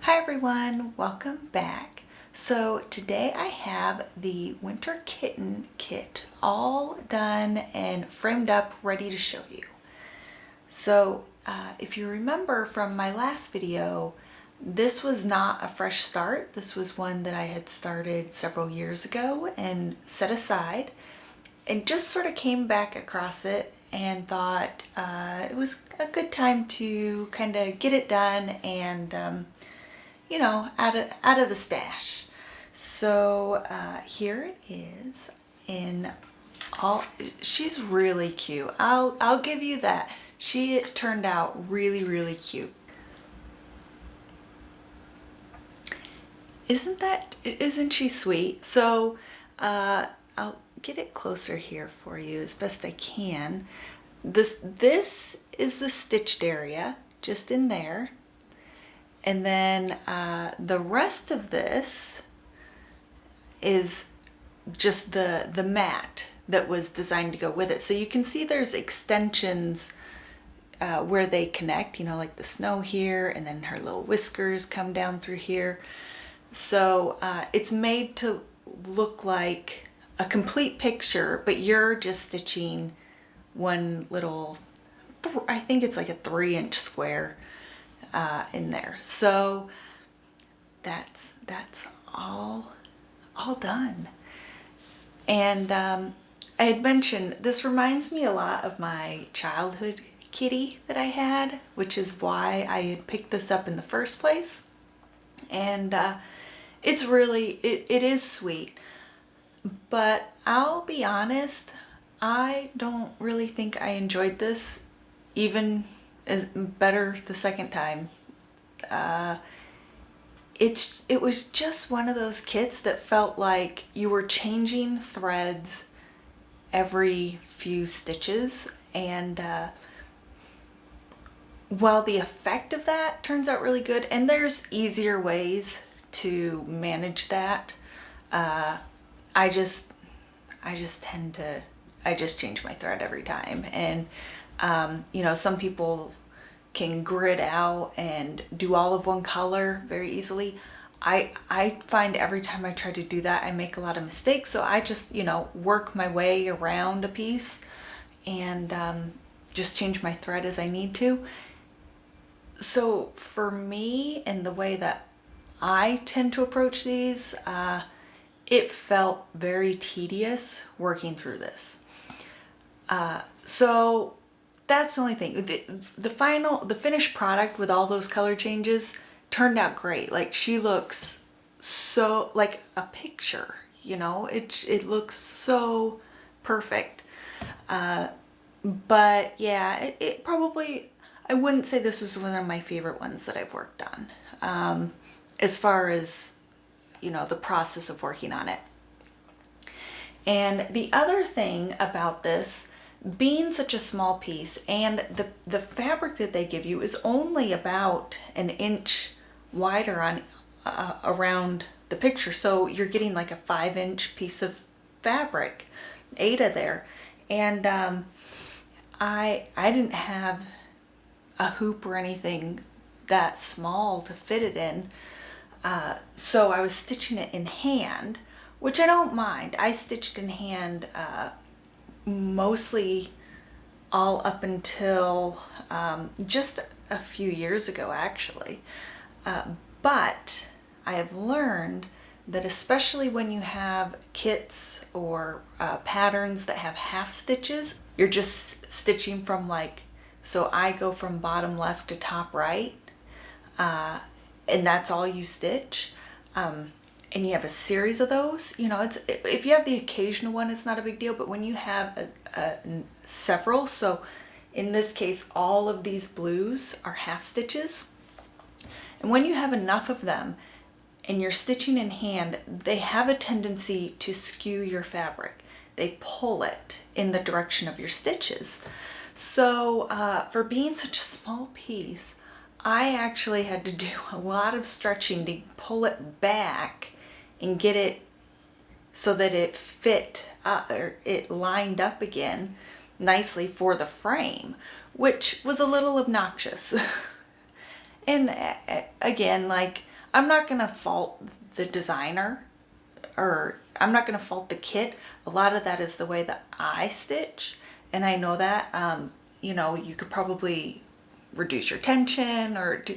Hi everyone, welcome back. So today I have the winter kitten kit all done and framed up, ready to show you. So if you remember from my last video, this was not a fresh start. This was one that I had started several years ago and set aside, and just sort of came back across it and thought it was a good time to kind of get it done and you know, out of the stash. So here it is in all. She's really cute. I'll give you that. She turned out really cute. Isn't she sweet? So I'll get it closer here for you as best I can. This is the stitched area, just in there. And then the rest of this is just the mat that was designed to go with it. So you can see there's extensions where they connect, you know, like the snow here, and then her little whiskers come down through here. So it's made to look like a complete picture, but you're just stitching one little, I think it's like a 3-inch square in there. So that's all done. And I had mentioned this reminds me a lot of my childhood kitty that I had, which is why I had picked this up in the first place. And it's really, it is sweet, but I'll be honest, I don't really think I enjoyed this even better the second time. It was just one of those kits that felt like you were changing threads every few stitches, and while the effect of that turns out really good, and there's easier ways to manage that, I just change my thread every time. And you know, some people can grid out and do all of one color very easily. I find every time I try to do that, I make a lot of mistakes. So I just, you know, work my way around a piece and just change my thread as I need to. So for me, and the way that I tend to approach these, it felt very tedious working through this. So that's the only thing. The finished product with all those color changes turned out great. Like, she looks so like a picture, you know, it looks so perfect. But yeah, it probably, I wouldn't say this was one of my favorite ones that I've worked on, as far as, you know, the process of working on it. And the other thing about this, being such a small piece, and the fabric that they give you is only about an inch wider on around the picture, so you're getting like a 5-inch piece of fabric, Ada there. And I didn't have a hoop or anything that small to fit it in, so I was stitching it in hand, which I don't mind. I stitched in hand mostly all up until just a few years ago, actually. But I have learned that especially when you have kits or patterns that have half stitches, you're just stitching from, like, so I go from bottom left to top right, and that's all you stitch. And you have a series of those, you know, if you have the occasional one, it's not a big deal, but when you have several, so in this case, all of these blues are half stitches, and when you have enough of them and you're stitching in hand, they have a tendency to skew your fabric. They pull it in the direction of your stitches. So for being such a small piece, I actually had to do a lot of stretching to pull it back and get it so that it fit, or it lined up again nicely for the frame, which was a little obnoxious. And again, like, I'm not gonna fault the designer, or I'm not gonna fault the kit. A lot of that is the way that I stitch, and I know that, you know, you could probably reduce your tension or do,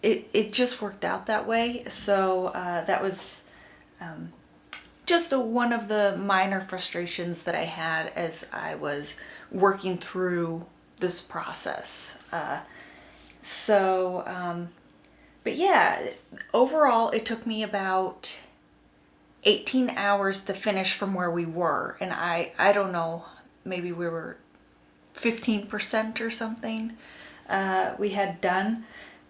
it just worked out that way. So that was just one of the minor frustrations that I had as I was working through this process. But yeah, overall it took me about 18 hours to finish from where we were. And I don't know, maybe we were 15% or something we had done.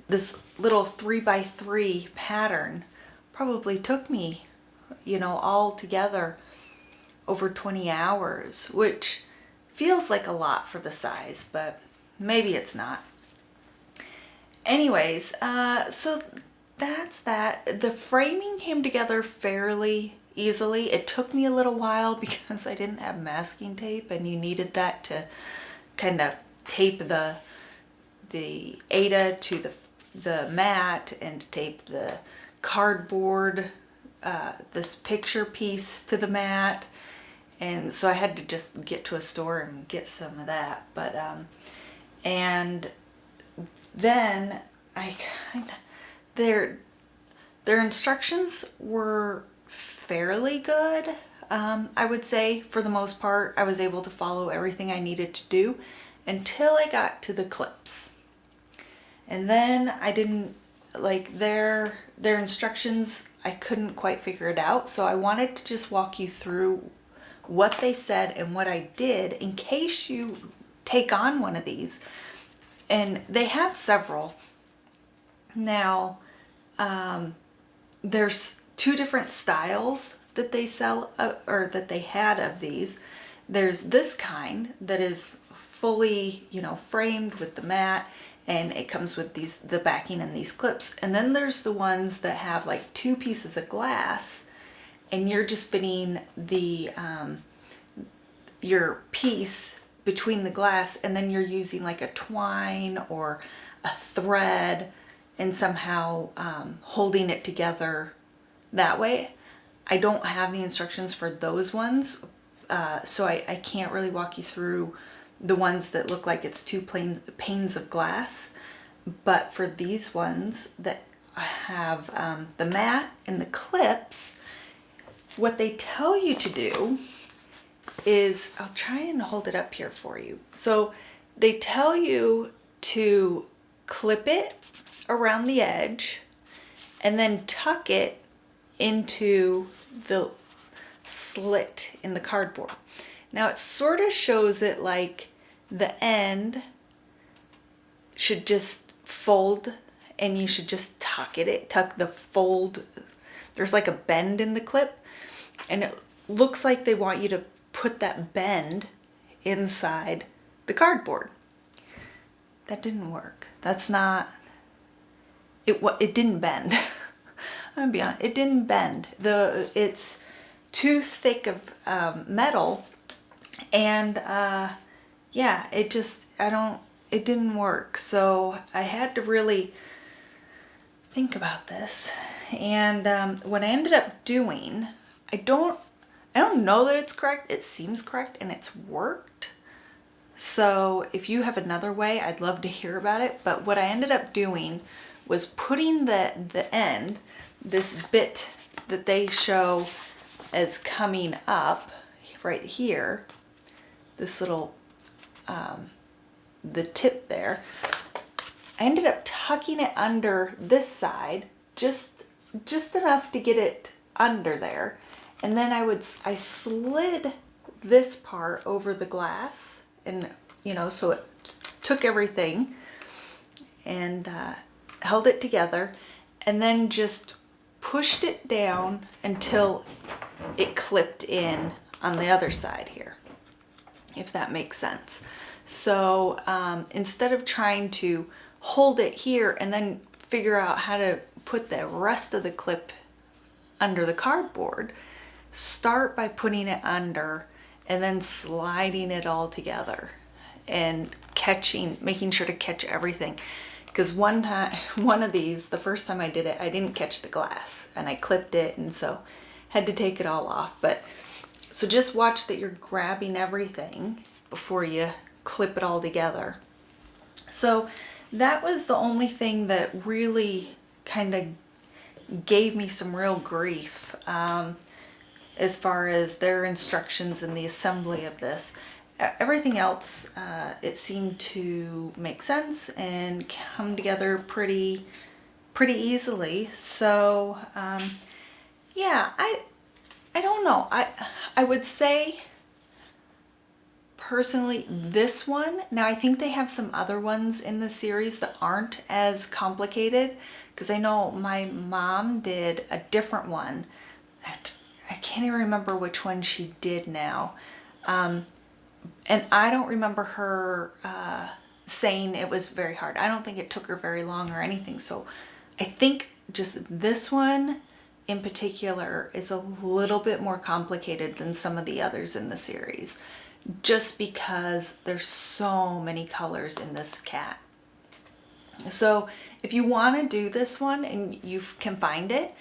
This little 3x3 pattern probably took me, you know, all together over 20 hours, which feels like a lot for the size, but maybe it's not. Anyways, so that's that. The framing came together fairly easily. It took me a little while because I didn't have masking tape, and you needed that to kind of tape the Ada to the mat and to tape the cardboard, this picture piece to the mat. And so I had to just get to a store and get some of that. But and then I kind of, their instructions were fairly good. I would say for the most part, I was able to follow everything I needed to do until I got to the clips. And then I didn't like their instructions. I couldn't quite figure it out. So I wanted to just walk you through what they said and what I did in case you take on one of these. And they have several. Now, there's two different styles that they sell, or that they had of these. There's this kind that is fully, you know, framed with the mat, and it comes with the backing and these clips. And then there's the ones that have like two pieces of glass, and you're just fitting the your piece between the glass, and then you're using like a twine or a thread and somehow holding it together that way. I don't have the instructions for those ones, so I can't really walk you through the ones that look like it's two panes of glass. But for these ones that have the mat and the clips, what they tell you to do is, I'll try and hold it up here for you. So they tell you to clip it around the edge and then tuck it into the slit in the cardboard. Now it sort of shows it like the end should just fold, and you should just tuck the fold. There's like a bend in the clip, and it looks like they want you to put that bend inside the cardboard. That didn't work. That's not it. What it didn't bend. I'm gonna be honest. It didn't bend. It's too thick of metal, and yeah, it didn't work. So I had to really think about this. And what I ended up doing, I don't know that it's correct. It seems correct, and it's worked. So if you have another way, I'd love to hear about it. But what I ended up doing was putting the end, this bit that they show as coming up right here, this little, the tip there, I ended up tucking it under this side, just enough to get it under there. And then I slid this part over the glass, and you know, so it took everything and held it together, and then just pushed it down until it clipped in on the other side here, if that makes sense. So instead of trying to hold it here and then figure out how to put the rest of the clip under the cardboard, start by putting it under and then sliding it all together and making sure to catch everything. because one time, one of these, the first time I did it, I didn't catch the glass and I clipped it, and so had to take it all off. But so just watch that you're grabbing everything before you clip it all together. So that was the only thing that really kind of gave me some real grief as far as their instructions and the assembly of this. Everything else, it seemed to make sense and come together pretty easily. So yeah, I don't know. I would say personally this one, now I think they have some other ones in the series that aren't as complicated, because I know my mom did a different one. I can't even remember which one she did now. And I don't remember her saying it was very hard. I don't think it took her very long or anything. So I think just this one in particular is a little bit more complicated than some of the others in the series, just because there's so many colors in this cat. So if you want to do this one and you can find it,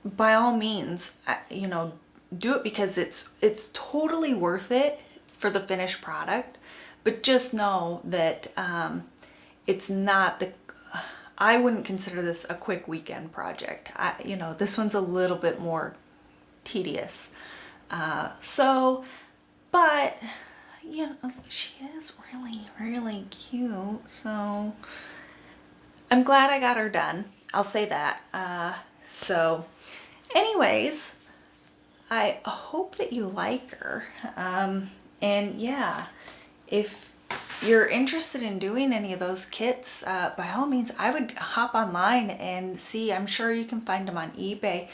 by all means, you know, do it, because it's totally worth it for the finished product. But just know that it's not I wouldn't consider this a quick weekend project. You know, this one's a little bit more tedious. But you know, she is really cute. So I'm glad I got her done. I'll say that. So anyways, I hope that you like her. And yeah, if you're interested in doing any of those kits, by all means, I would hop online and see. I'm sure you can find them on eBay,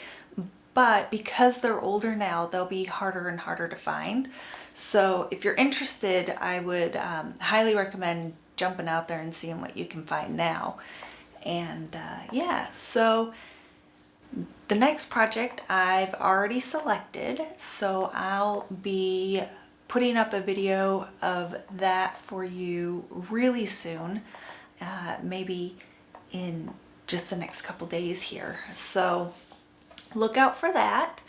but because they're older now, they'll be harder and harder to find. So if you're interested, I would highly recommend jumping out there and seeing what you can find now. And yeah, so the next project I've already selected, so I'll be putting up a video of that for you really soon, maybe in just the next couple days here. So look out for that,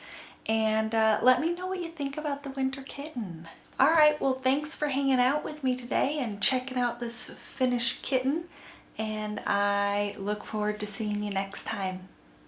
and let me know what you think about the winter kitten. All right, well, thanks for hanging out with me today and checking out this finished kitten, and I look forward to seeing you next time.